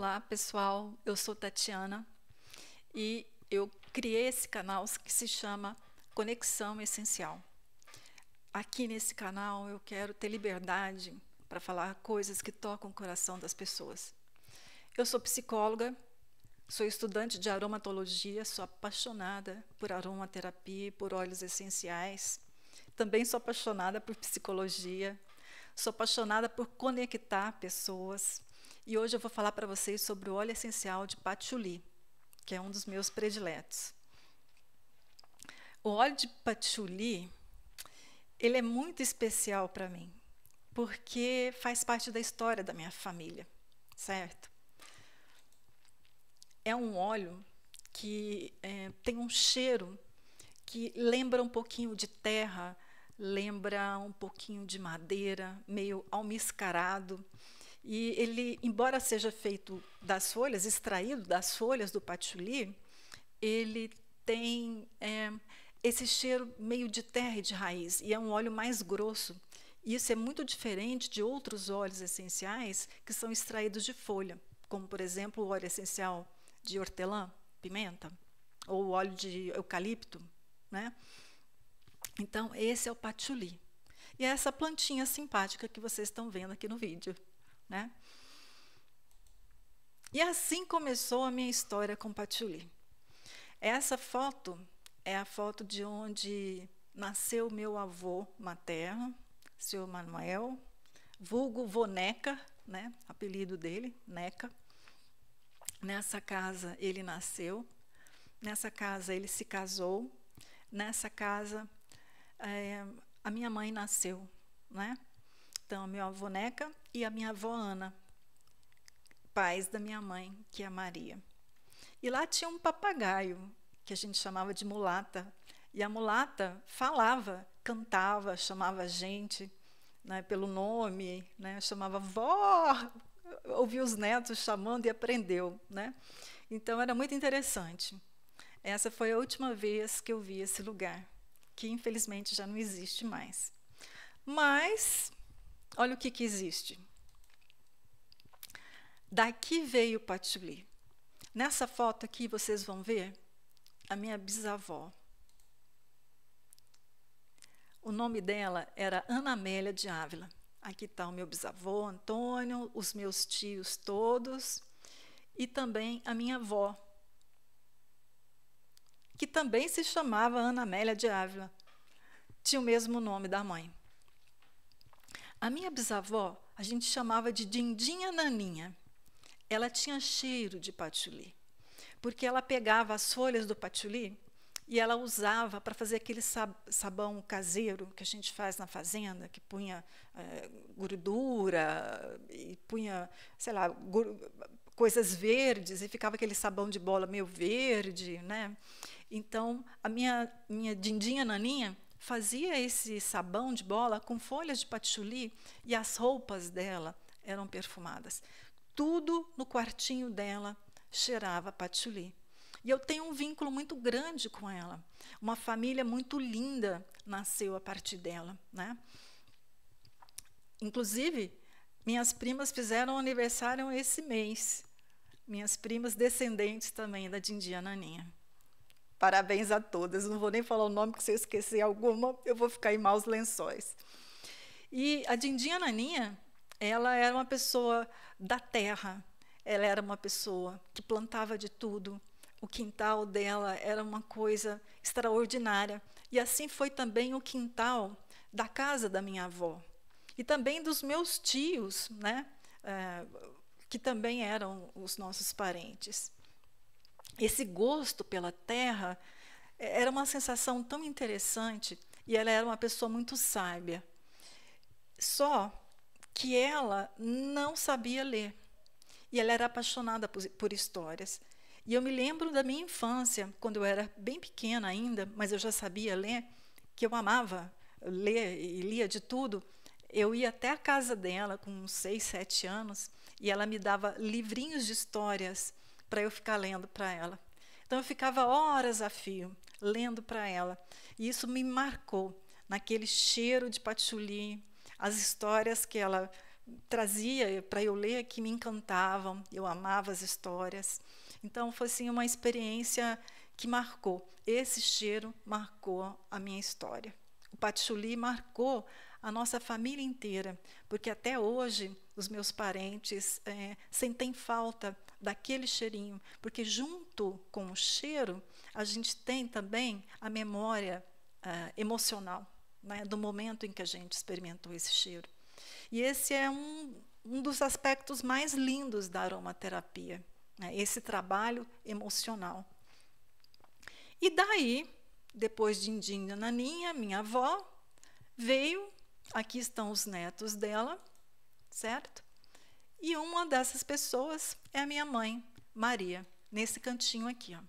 Olá, pessoal. Eu sou Tatiana e eu criei esse canal que se chama Conexão Essencial. Aqui nesse canal eu quero ter liberdade para falar coisas que tocam o coração das pessoas. Eu sou psicóloga, sou estudante de aromatologia, sou apaixonada por aromaterapia e por óleos essenciais. Também sou apaixonada por psicologia, sou apaixonada por conectar pessoas. E hoje eu vou falar para vocês sobre o óleo essencial de patchouli, que é um dos meus prediletos. O óleo de patchouli, ele é muito especial para mim, porque faz parte da história da minha família, certo? É um óleo que tem um cheiro que lembra um pouquinho de terra, lembra um pouquinho de madeira, meio almiscarado. E ele, embora seja feito das folhas, extraído das folhas do patchouli, ele tem esse cheiro meio de terra e de raiz, e é um óleo mais grosso. E isso é muito diferente de outros óleos essenciais que são extraídos de folha, como, por exemplo, o óleo essencial de hortelã, pimenta, ou o óleo de eucalipto, né? Então, esse é o patchouli. E é essa plantinha simpática que vocês estão vendo aqui no vídeo, né? E assim começou a minha história com patchouli. Essa foto é a foto de onde nasceu meu avô materno, seu Manuel, vulgo vô Neca, né? Apelido dele, Neca. Nessa casa ele nasceu, nessa casa ele se casou, nessa casa a minha mãe nasceu, né? Então, meu avô Neca e a minha avó Ana, pais da minha mãe, que é a Maria. E lá tinha um papagaio, que a gente chamava de mulata. E a mulata falava, cantava, chamava a gente, né, pelo nome, né, chamava vó, ouvia os netos chamando e aprendeu, né? Então, era muito interessante. Essa foi a última vez que eu vi esse lugar, que infelizmente já não existe mais. Mas, olha o que existe. Daqui veio o patchouli. Nessa foto aqui vocês vão ver a minha bisavó. O nome dela era Ana Amélia de Ávila. Aqui está o meu bisavô Antônio, os meus tios todos e também a minha avó, que também se chamava Ana Amélia de Ávila. Tinha o mesmo nome da mãe. A minha bisavó a gente chamava de Dindinha Naninha. Ela tinha cheiro de patchouli, porque ela pegava as folhas do patchouli e ela usava para fazer aquele sabão caseiro que a gente faz na fazenda, que punha gordura e punha, sei lá, coisas verdes e ficava aquele sabão de bola meio verde, né? Então, a minha Dindinha Naninha fazia esse sabão de bola com folhas de patchouli e as roupas dela eram perfumadas. Tudo no quartinho dela cheirava patchouli. E eu tenho um vínculo muito grande com ela. Uma família muito linda nasceu a partir dela, né? Inclusive, minhas primas fizeram aniversário esse mês. Minhas primas descendentes também da Dindinha Naninha. Parabéns a todas. Não vou nem falar o nome, porque se eu esquecer alguma, eu vou ficar em maus lençóis. E a Dindinha Naninha, ela era uma pessoa da terra, ela era uma pessoa que plantava de tudo, o quintal dela era uma coisa extraordinária, e assim foi também o quintal da casa da minha avó, e também dos meus tios, né, que também eram os nossos parentes. Esse gosto pela terra era uma sensação tão interessante, e ela era uma pessoa muito sábia. Só que ela não sabia ler. E ela era apaixonada por histórias. E eu me lembro da minha infância, quando eu era bem pequena ainda, mas eu já sabia ler, que eu amava ler e lia de tudo. Eu ia até a casa dela com uns 6, 7 anos, e ela me dava livrinhos de histórias para eu ficar lendo para ela. Então eu ficava horas a fio, lendo para ela. E isso me marcou, naquele cheiro de patchouli, as histórias que ela trazia para eu ler que me encantavam, eu amava as histórias. Então, foi assim, uma experiência que marcou. Esse cheiro marcou a minha história. O patchouli marcou a nossa família inteira, porque até hoje os meus parentes sentem falta daquele cheirinho, porque junto com o cheiro, a gente tem também a memória emocional, né, do momento em que a gente experimentou esse cheiro. E esse é um dos aspectos mais lindos da aromaterapia, né, esse trabalho emocional. E daí, depois de Indinha Naninha, minha avó, veio, aqui estão os netos dela, certo? E uma dessas pessoas é a minha mãe, Maria, nesse cantinho aqui, ó.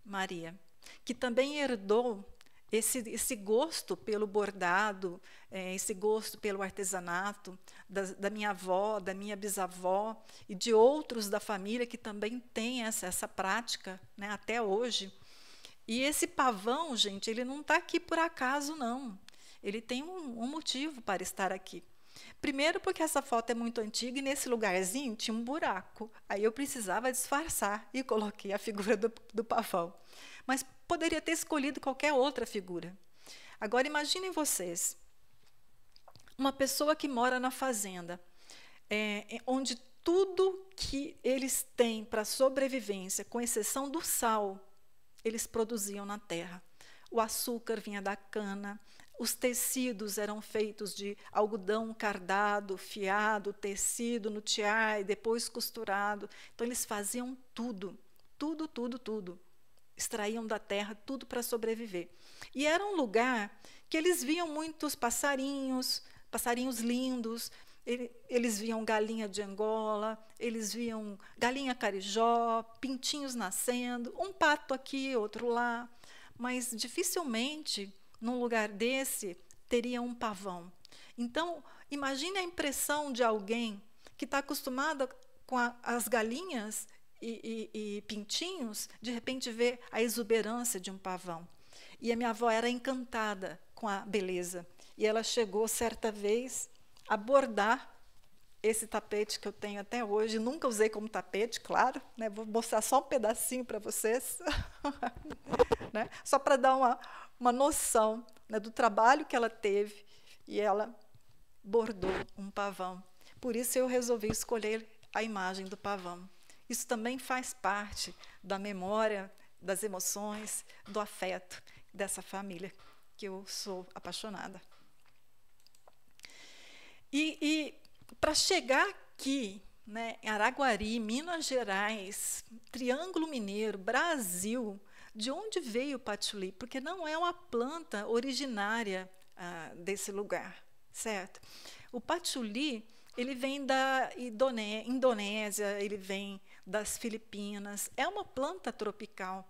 Maria, que também herdou esse gosto pelo bordado, esse gosto pelo artesanato da minha avó, da minha bisavó e de outros da família que também têm essa prática, né, até hoje. E esse pavão, gente, ele não está aqui por acaso, não. Ele tem um motivo para estar aqui. Primeiro porque essa foto é muito antiga e nesse lugarzinho tinha um buraco. Aí eu precisava disfarçar e coloquei a figura do pavão. Mas poderia ter escolhido qualquer outra figura. Agora imaginem vocês, uma pessoa que mora na fazenda, onde tudo que eles têm para sobrevivência, com exceção do sal, eles produziam na terra. O açúcar vinha da cana, os tecidos eram feitos de algodão cardado, fiado, tecido no tiar e depois costurado. Então eles faziam tudo, tudo, tudo, tudo. Extraíam da terra tudo para sobreviver. E era um lugar que eles viam muitos passarinhos, passarinhos lindos, eles viam galinha de Angola, eles viam galinha carijó, pintinhos nascendo, um pato aqui, outro lá, mas dificilmente, num lugar desse, teria um pavão. Então, imagine a impressão de alguém que está acostumado com as galinhas e pintinhos, de repente ver a exuberância de um pavão. E a minha avó era encantada com a beleza. E ela chegou, certa vez, a bordar esse tapete que eu tenho até hoje. Nunca usei como tapete, claro, né? Vou mostrar só um pedacinho para vocês, né? Só para dar uma noção, né, do trabalho que ela teve. E ela bordou um pavão. Por isso eu resolvi escolher a imagem do pavão. Isso também faz parte da memória, das emoções, do afeto dessa família que eu sou apaixonada. E para chegar aqui, né, em Araguari, Minas Gerais, Triângulo Mineiro, Brasil, de onde veio o patchouli? Porque não é uma planta originária desse lugar, certo? O patchouli, ele vem da Indonésia, ele vem das Filipinas, é uma planta tropical.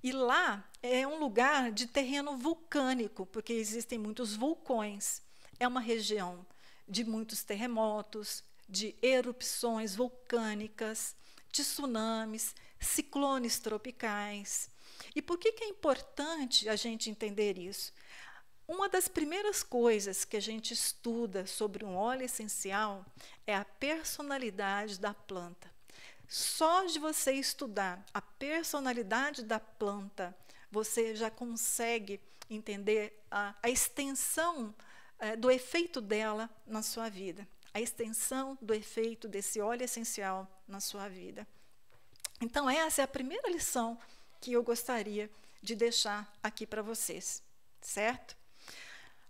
E lá é um lugar de terreno vulcânico, porque existem muitos vulcões. É uma região de muitos terremotos, de erupções vulcânicas, de tsunamis, ciclones tropicais. E por que é importante a gente entender isso? Uma das primeiras coisas que a gente estuda sobre um óleo essencial é a personalidade da planta. Só de você estudar a personalidade da planta, você já consegue entender a extensão do efeito dela na sua vida, a extensão do efeito desse óleo essencial na sua vida. Então, essa é a primeira lição que eu gostaria de deixar aqui para vocês, certo?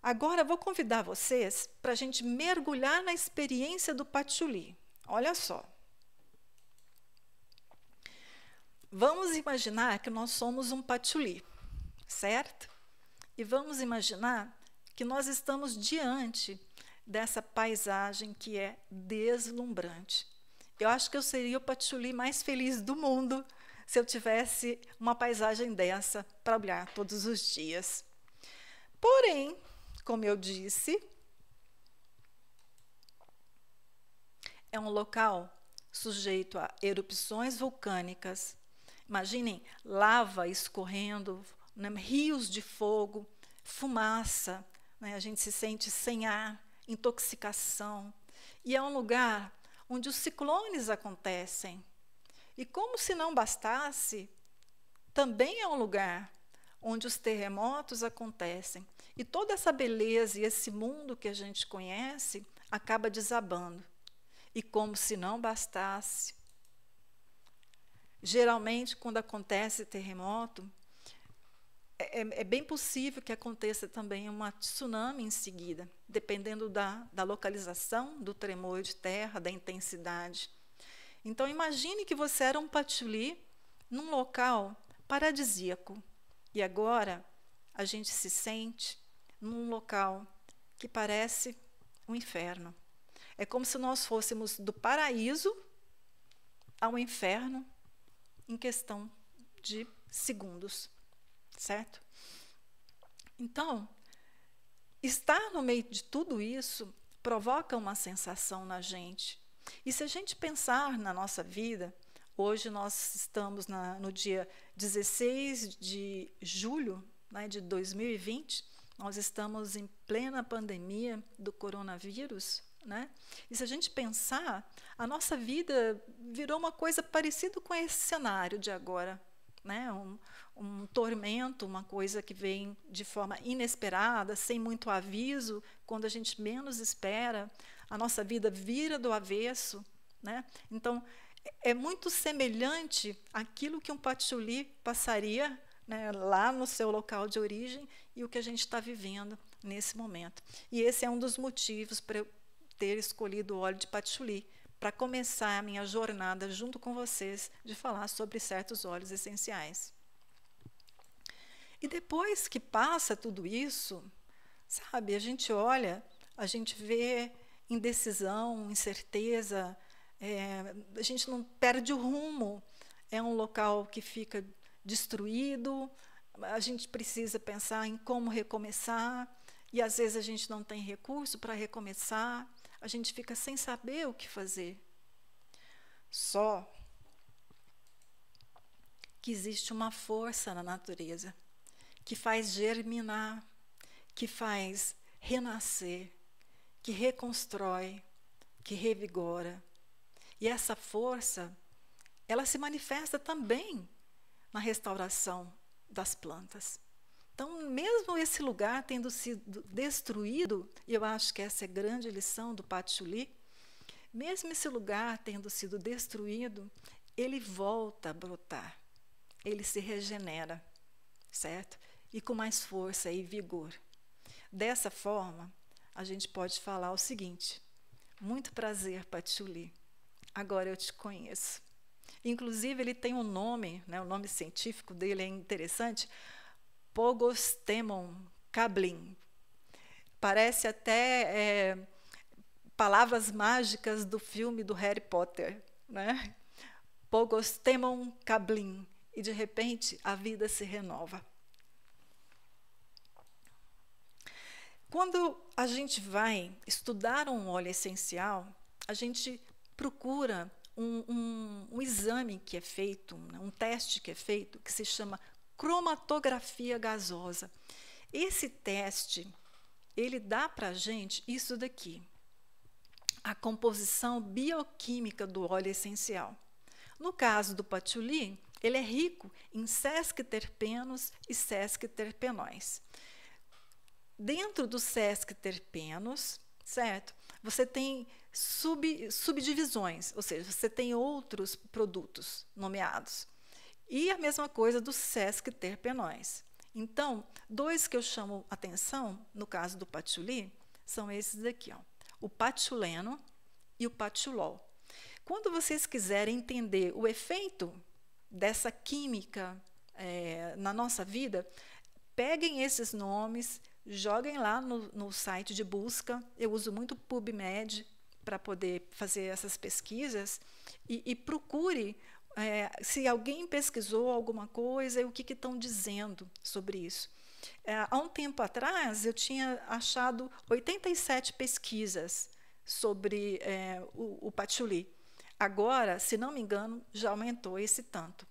Agora, vou convidar vocês para a gente mergulhar na experiência do patchouli. Olha só. Vamos imaginar que nós somos um patchouli, certo? E vamos imaginar que nós estamos diante dessa paisagem que é deslumbrante. Eu acho que eu seria o patchouli mais feliz do mundo se eu tivesse uma paisagem dessa para olhar todos os dias. Porém, como eu disse, é um local sujeito a erupções vulcânicas. Imaginem lava escorrendo, né, rios de fogo, fumaça, né, a gente se sente sem ar, intoxicação. E é um lugar onde os ciclones acontecem. E como se não bastasse, também é um lugar onde os terremotos acontecem. E toda essa beleza e esse mundo que a gente conhece acaba desabando. E como se não bastasse, geralmente, quando acontece terremoto, é bem possível que aconteça também uma tsunami em seguida, dependendo da localização do tremor de terra, da intensidade. Então, imagine que você era um patchouli num local paradisíaco. E agora, a gente se sente num local que parece um inferno. É como se nós fôssemos do paraíso ao inferno em questão de segundos, certo? Então, estar no meio de tudo isso provoca uma sensação na gente. E se a gente pensar na nossa vida, hoje nós estamos no dia 16 de julho, né, de 2020, nós estamos em plena pandemia do coronavírus, né? E se a gente pensar, a nossa vida virou uma coisa parecida com esse cenário de agora, né? Um tormento, uma coisa que vem de forma inesperada, sem muito aviso, quando a gente menos espera, a nossa vida vira do avesso, né? Então, é muito semelhante àquilo que um patchouli passaria, né, lá no seu local de origem e o que a gente está vivendo nesse momento. E esse é um dos motivos para eu ter escolhido o óleo de patchouli, para começar a minha jornada junto com vocês de falar sobre certos óleos essenciais. E depois que passa tudo isso, sabe, a gente olha, a gente vê indecisão, incerteza, a gente não perde o rumo, é um local que fica destruído, a gente precisa pensar em como recomeçar, e às vezes a gente não tem recurso para recomeçar, a gente fica sem saber o que fazer. Só que existe uma força na natureza que faz germinar, que faz renascer, que reconstrói, que revigora. E essa força, ela se manifesta também na restauração das plantas. Então, mesmo esse lugar tendo sido destruído, e eu acho que essa é a grande lição do patchouli, mesmo esse lugar tendo sido destruído, ele volta a brotar, ele se regenera, certo? E com mais força e vigor. Dessa forma, a gente pode falar o seguinte: muito prazer, patchouli, agora eu te conheço. Inclusive, ele tem um nome, né, o nome científico dele é interessante, Pogostemon cablin. Parece até palavras mágicas do filme do Harry Potter, né? Pogostemon cablin. E, de repente, a vida se renova. Quando a gente vai estudar um óleo essencial, a gente procura um exame que é feito, um teste que é feito, que se chama cromatografia gasosa. Esse teste, ele dá para a gente isso daqui, a composição bioquímica do óleo essencial. No caso do patchouli, ele é rico em sesquiterpenos e sesquiterpenóis. Dentro dos sesquiterpenos, certo? Você tem subdivisões, ou seja, você tem outros produtos nomeados. E a mesma coisa dos sesquiterpenóis. Então, dois que eu chamo atenção, no caso do patchouli, são esses aqui, ó, o patchouleno e o patchoulol. Quando vocês quiserem entender o efeito dessa química na nossa vida, peguem esses nomes, joguem lá no site de busca. Eu uso muito o PubMed para poder fazer essas pesquisas e procure se alguém pesquisou alguma coisa e o que estão dizendo sobre isso. Há um tempo atrás, eu tinha achado 87 pesquisas sobre o patchouli. Agora, se não me engano, já aumentou esse tanto.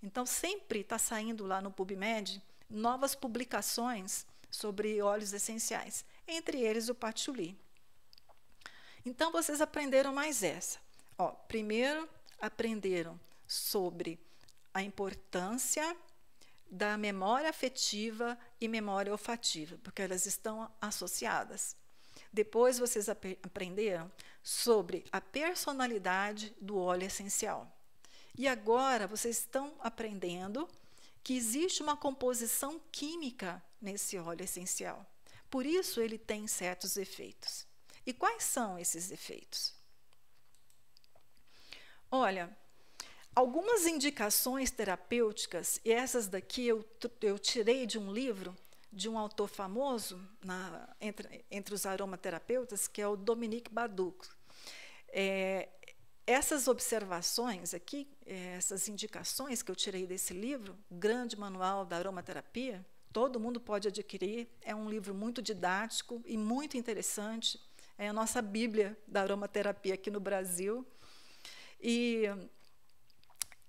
Então, sempre está saindo lá no PubMed novas publicações sobre óleos essenciais, entre eles o patchouli. Então, vocês aprenderam mais essa. Ó, primeiro, aprenderam sobre a importância da memória afetiva e memória olfativa, porque elas estão associadas. Depois, vocês aprenderam sobre a personalidade do óleo essencial. E agora, vocês estão aprendendo que existe uma composição química nesse óleo essencial. Por isso, ele tem certos efeitos. E quais são esses efeitos? Olha, algumas indicações terapêuticas, e essas daqui eu tirei de um livro de um autor famoso entre os aromaterapeutas, que é o Dominique Baduc. Essas observações aqui, essas indicações que eu tirei desse livro, Grande Manual da Aromaterapia, todo mundo pode adquirir, é um livro muito didático e muito interessante, é a nossa Bíblia da aromaterapia aqui no Brasil.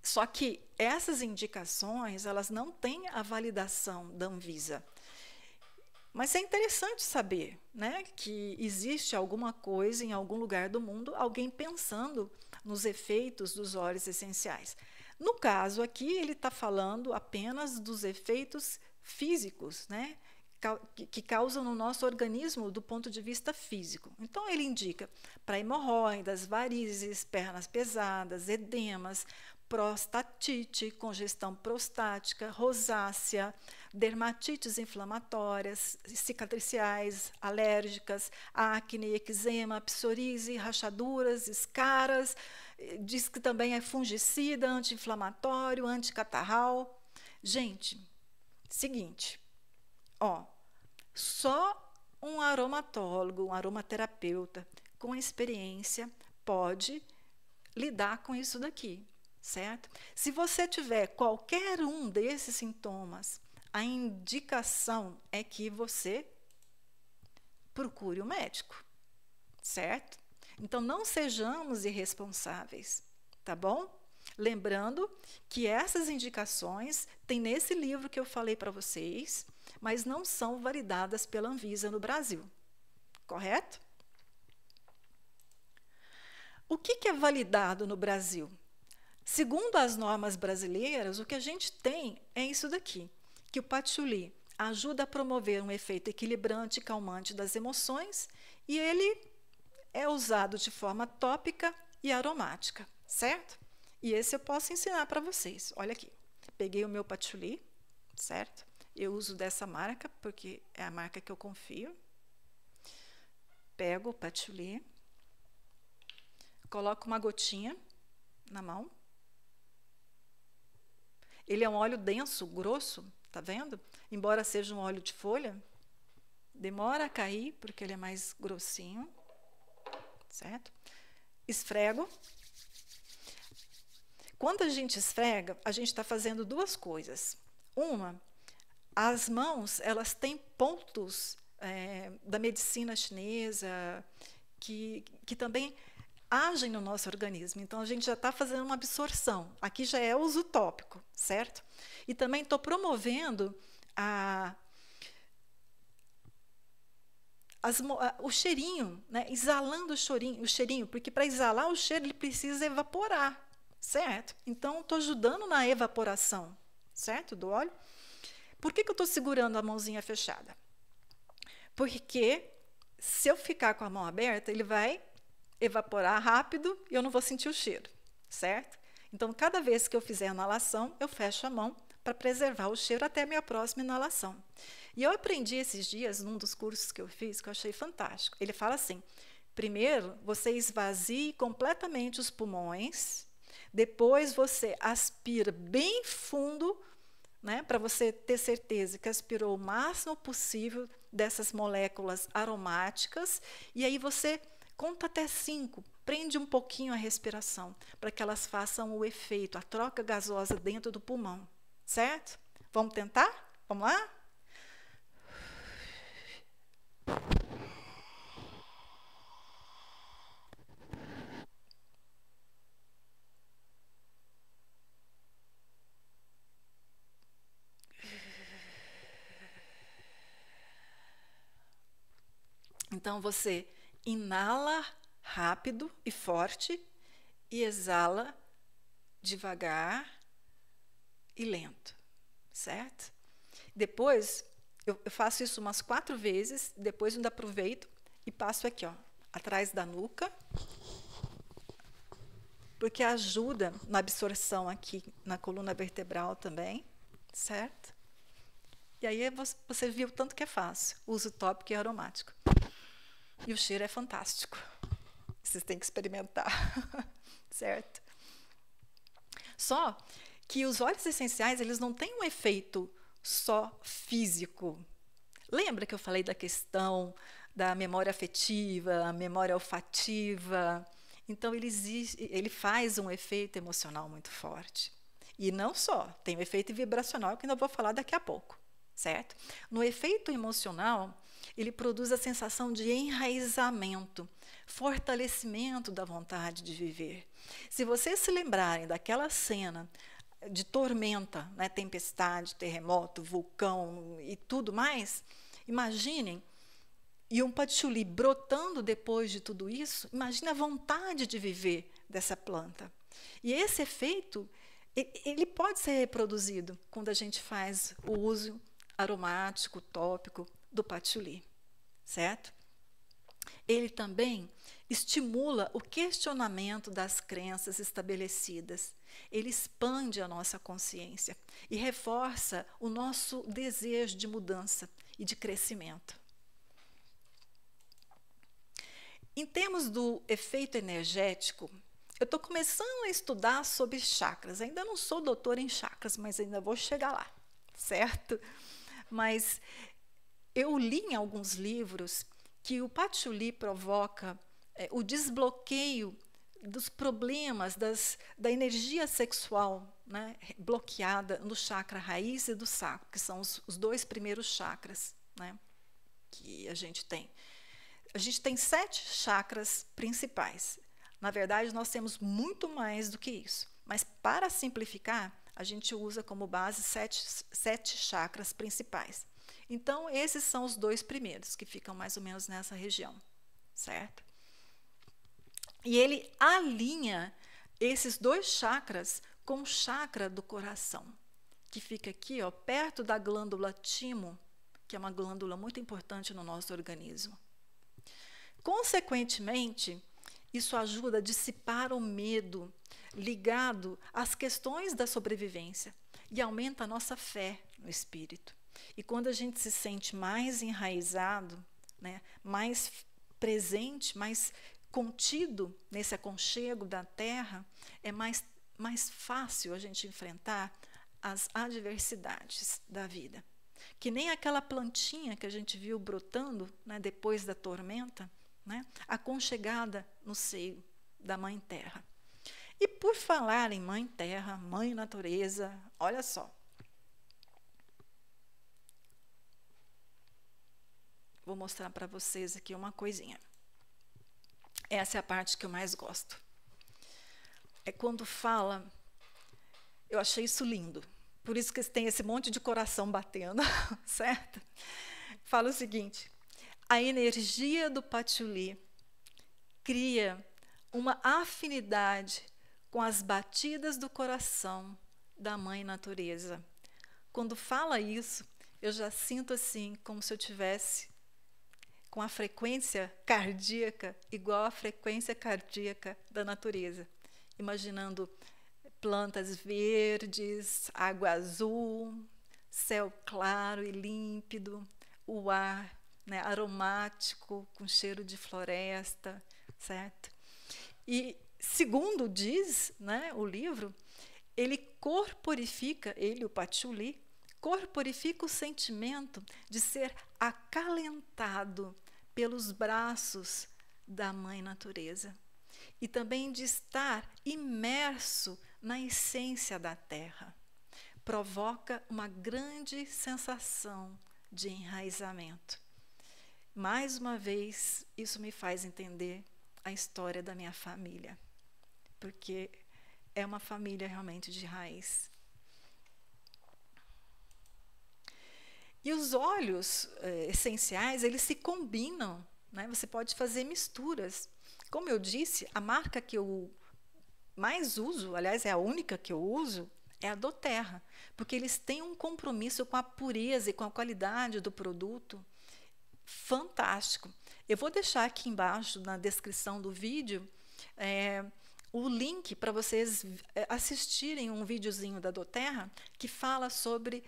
Só que essas indicações, elas não têm a validação da Anvisa. Mas é interessante saber, né, que existe alguma coisa em algum lugar do mundo, alguém pensando nos efeitos dos óleos essenciais. No caso aqui, ele está falando apenas dos efeitos físicos, né, que causam no nosso organismo do ponto de vista físico. Então, ele indica para hemorroidas, varizes, pernas pesadas, edemas, prostatite, congestão prostática, rosácea, dermatites inflamatórias, cicatriciais, alérgicas, acne, eczema, psoríase, rachaduras, escaras. Diz que também é fungicida, anti-inflamatório, anticatarral. Gente, seguinte, ó, só um aromatólogo, um aromaterapeuta com experiência pode lidar com isso daqui, certo? Se você tiver qualquer um desses sintomas, a indicação é que você procure um médico, certo? Então, não sejamos irresponsáveis, tá bom? Lembrando que essas indicações tem nesse livro que eu falei para vocês, mas não são validadas pela Anvisa no Brasil, correto? O que é validado no Brasil? Segundo as normas brasileiras, o que a gente tem é isso daqui, que o patchouli ajuda a promover um efeito equilibrante e calmante das emoções e ele é usado de forma tópica e aromática, certo? E esse eu posso ensinar para vocês. Olha aqui, peguei o meu patchouli, certo? Eu uso dessa marca, porque é a marca que eu confio. Pego o patchouli, coloco uma gotinha na mão. Ele é um óleo denso, grosso, tá vendo? Embora seja um óleo de folha, demora a cair, porque ele é mais grossinho, certo? Esfrego. Quando a gente esfrega, a gente está fazendo duas coisas. Uma, as mãos, elas têm pontos da medicina chinesa que também agem no nosso organismo. Então, a gente já está fazendo uma absorção. Aqui já é uso tópico, certo? E também estou promovendo o cheirinho, né? Exalando o cheirinho, porque para exalar o cheiro ele precisa evaporar, certo? Então, estou ajudando na evaporação, certo? Do óleo. Por que eu estou segurando a mãozinha fechada? Porque se eu ficar com a mão aberta, ele vai evaporar rápido e eu não vou sentir o cheiro, certo? Então, cada vez que eu fizer a inalação, eu fecho a mão para preservar o cheiro até a minha próxima inalação. E eu aprendi esses dias, num dos cursos que eu fiz, que eu achei fantástico. Ele fala assim, primeiro, você esvazie completamente os pulmões, depois você aspira bem fundo, né, para você ter certeza que aspirou o máximo possível dessas moléculas aromáticas, e aí você conta até 5, prende um pouquinho a respiração, para que elas façam o efeito, a troca gasosa dentro do pulmão, certo? Vamos tentar? Vamos lá? Então, você inala rápido e forte, e exala devagar e lento, certo? Depois, eu faço isso umas 4 vezes, depois ainda aproveito e passo aqui, ó, atrás da nuca, porque ajuda na absorção aqui na coluna vertebral também, certo? E aí você viu o tanto que é fácil. Uso tópico e aromático. E o cheiro é fantástico. Vocês têm que experimentar, certo? Só que os óleos essenciais, eles não têm um efeito só físico. Lembra que eu falei da questão da memória afetiva, a memória olfativa? Então, ele faz um efeito emocional muito forte. E não só, tem o efeito vibracional, que ainda vou falar daqui a pouco, certo? No efeito emocional, ele produz a sensação de enraizamento, fortalecimento da vontade de viver. Se vocês se lembrarem daquela cena de tormenta, né, tempestade, terremoto, vulcão e tudo mais, imaginem, e um patchouli brotando depois de tudo isso, imagine a vontade de viver dessa planta. E esse efeito, ele pode ser reproduzido quando a gente faz o uso aromático, tópico do patchouli, certo? Ele também estimula o questionamento das crenças estabelecidas. Ele expande a nossa consciência e reforça o nosso desejo de mudança e de crescimento. Em termos do efeito energético, eu estou começando a estudar sobre chakras. Ainda não sou doutora em chakras, mas ainda vou chegar lá, certo? Mas eu li em alguns livros que o patchouli provoca o desbloqueio dos problemas da energia sexual, né, bloqueada no chakra raiz e do sacro, que são os 2 primeiros chakras, né, que a gente tem. A gente tem 7 chakras principais. Na verdade, nós temos muito mais do que isso. Mas, para simplificar, a gente usa como base 7 chakras principais. Então, esses são os 2 primeiros, que ficam mais ou menos nessa região, certo? E ele alinha esses 2 chakras com o chakra do coração, que fica aqui, ó, perto da glândula timo, que é uma glândula muito importante no nosso organismo. Consequentemente, isso ajuda a dissipar o medo ligado às questões da sobrevivência e aumenta a nossa fé no espírito. E quando a gente se sente mais enraizado, né, mais presente, mais contido nesse aconchego da terra, é mais fácil a gente enfrentar as adversidades da vida. Que nem aquela plantinha que a gente viu brotando, né, depois da tormenta, né, aconchegada no seio da Mãe Terra. E por falar em Mãe Terra, Mãe Natureza, olha só. Vou mostrar para vocês aqui uma coisinha. Essa é a parte que eu mais gosto. É quando fala, eu achei isso lindo, por isso que tem esse monte de coração batendo, certo? Fala o seguinte: a energia do patchouli cria uma afinidade com as batidas do coração da Mãe Natureza. Quando fala isso, eu já sinto assim, como se eu tivesse com a frequência cardíaca igual à frequência cardíaca da natureza. Imaginando plantas verdes, água azul, céu claro e límpido, o ar, né, aromático, com cheiro de floresta, certo? E, segundo diz, né, o livro, ele corporifica, o patchouli, corporifica o sentimento de ser acalentado pelos braços da Mãe Natureza e também de estar imerso na essência da terra. Provoca uma grande sensação de enraizamento. Mais uma vez, isso me faz entender a história da minha família, porque é uma família realmente de raiz. E os óleos essenciais, eles se combinam, né? Você pode fazer misturas Como eu disse, a marca que eu mais uso, aliás, é a única que eu uso, é a doTERRA, porque eles têm um compromisso com a pureza e com a qualidade do produto fantástico. Eu vou deixar aqui embaixo, na descrição do vídeo, o link para vocês assistirem um videozinho da doTERRA que fala sobre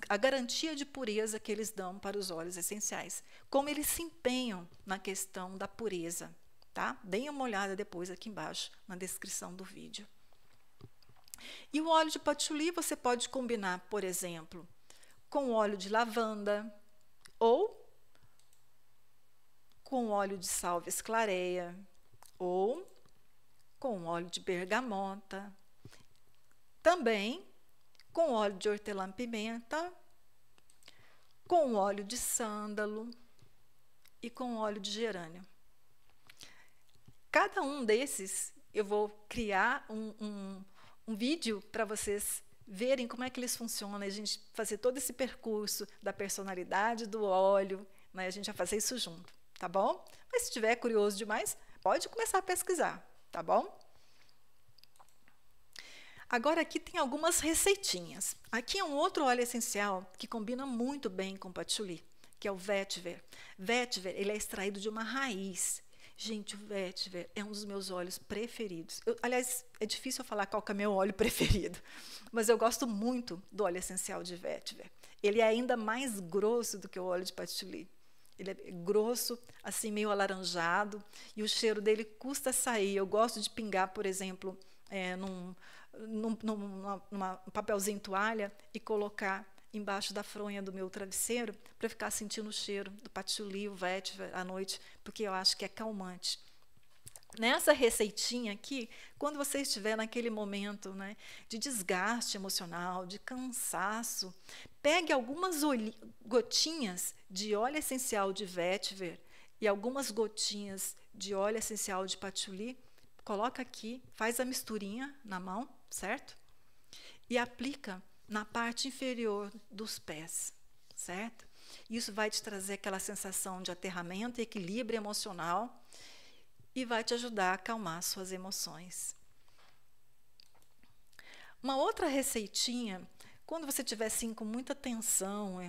a garantia de pureza que eles dão para os óleos essenciais, como eles se empenham na questão da pureza. Tá? Deem uma olhada depois aqui embaixo, na descrição do vídeo. E o óleo de patchouli você pode combinar, por exemplo, com óleo de lavanda ou com óleo de salvia clareia ou com óleo de bergamota, também com óleo de hortelã-pimenta, com óleo de sândalo e com óleo de gerânio. Cada um desses, eu vou criar um vídeo para vocês verem como é que eles funcionam, a gente fazer todo esse percurso da personalidade do óleo, né? A gente vai fazer isso junto, tá bom? Mas se estiver curioso demais, pode começar a pesquisar, tá bom? Agora aqui tem algumas receitinhas. Aqui é um outro óleo essencial que combina muito bem com o patchouli, que é o vetiver. Vetiver, ele é extraído de uma raiz. Gente, o vetiver é um dos meus óleos preferidos. Aliás, é difícil eu falar qual que é meu óleo preferido, mas eu gosto muito do óleo essencial de vetiver. Ele é ainda mais grosso do que o óleo de patchouli. Ele é grosso, assim, meio alaranjado, e o cheiro dele custa sair. Eu gosto de pingar, por exemplo, num papelzinho toalha e colocar embaixo da fronha do meu travesseiro para ficar sentindo o cheiro do patchouli, o vetiver à noite, porque eu acho que é calmante. Nessa receitinha aqui, quando você estiver naquele momento, né, de desgaste emocional, de cansaço, pegue algumas gotinhas de óleo essencial de vetiver e algumas gotinhas de óleo essencial de patchouli, coloca aqui, faz a misturinha na mão, certo? E aplica na parte inferior dos pés, certo? Isso vai te trazer aquela sensação de aterramento e equilíbrio emocional e vai te ajudar a acalmar suas emoções. Uma outra receitinha, quando você estiver assim com muita tensão,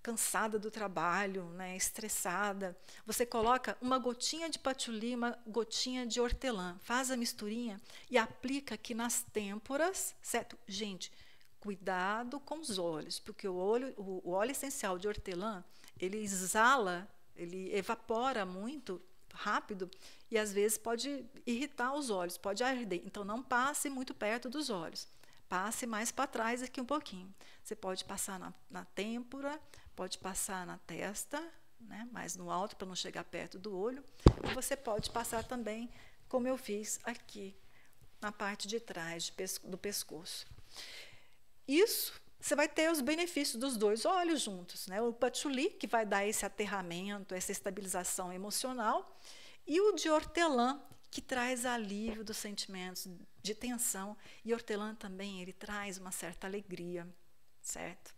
cansada do trabalho, né, estressada, você coloca uma gotinha de patchouli, uma gotinha de hortelã, faz a misturinha e aplica aqui nas têmporas, certo? Gente, cuidado com os olhos, porque o óleo essencial de hortelã, ele exala, ele evapora muito rápido e às vezes pode irritar os olhos, pode arder. Então não passe muito perto dos olhos. Passe mais para trás aqui um pouquinho. Você pode passar na têmpora, pode passar na testa, né, mais no alto para não chegar perto do olho. E você pode passar também, como eu fiz aqui, na parte de trás do pescoço. Isso, você vai ter os benefícios dos dois óleos juntos, né? O patchouli, que vai dar esse aterramento, essa estabilização emocional, e o de hortelã, que traz alívio dos sentimentos de tensão. E hortelã também, ele traz uma certa alegria, certo?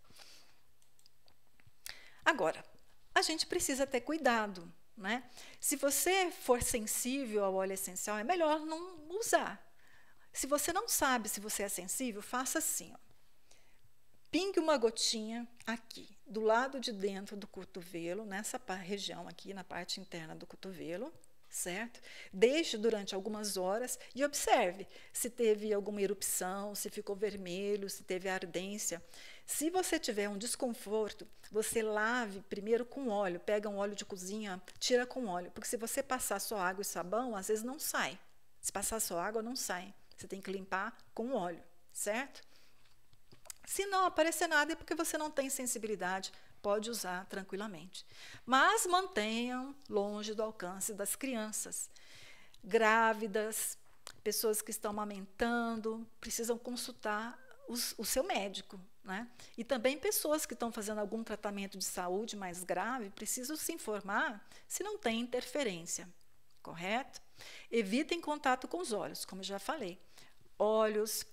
Agora, a gente precisa ter cuidado, né? Se você for sensível ao óleo essencial, é melhor não usar. Se você não sabe se você é sensível, faça assim, ó. Pingue uma gotinha aqui, do lado de dentro do cotovelo, nessa região aqui, na parte interna do cotovelo, certo? Deixe durante algumas horas e observe se teve alguma erupção, se ficou vermelho, se teve ardência. Se você tiver um desconforto, você lave primeiro com óleo, pega um óleo de cozinha, tira com óleo, porque se você passar só água e sabão, às vezes não sai. Se passar só água, não sai. Você tem que limpar com óleo, certo? Se não aparecer nada, é porque você não tem sensibilidade, pode usar tranquilamente. Mas mantenham longe do alcance das crianças. Grávidas, pessoas que estão amamentando, precisam consultar o seu médico, né? E também pessoas que estão fazendo algum tratamento de saúde mais grave, precisam se informar se não tem interferência, correto? Evitem contato com os olhos, como já falei. Olhos,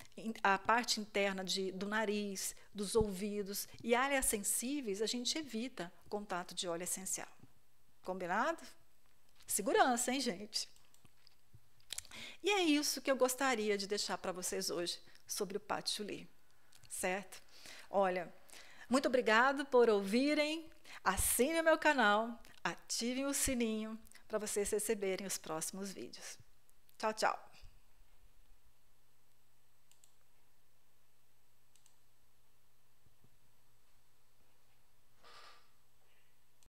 a parte interna do nariz, dos ouvidos e áreas sensíveis, a gente evita contato de óleo essencial. Combinado? Segurança, hein, gente? E é isso que eu gostaria de deixar para vocês hoje sobre o patchouli, certo? Olha, muito obrigado por ouvirem, assinem o meu canal, ativem o sininho para vocês receberem os próximos vídeos. Tchau, tchau!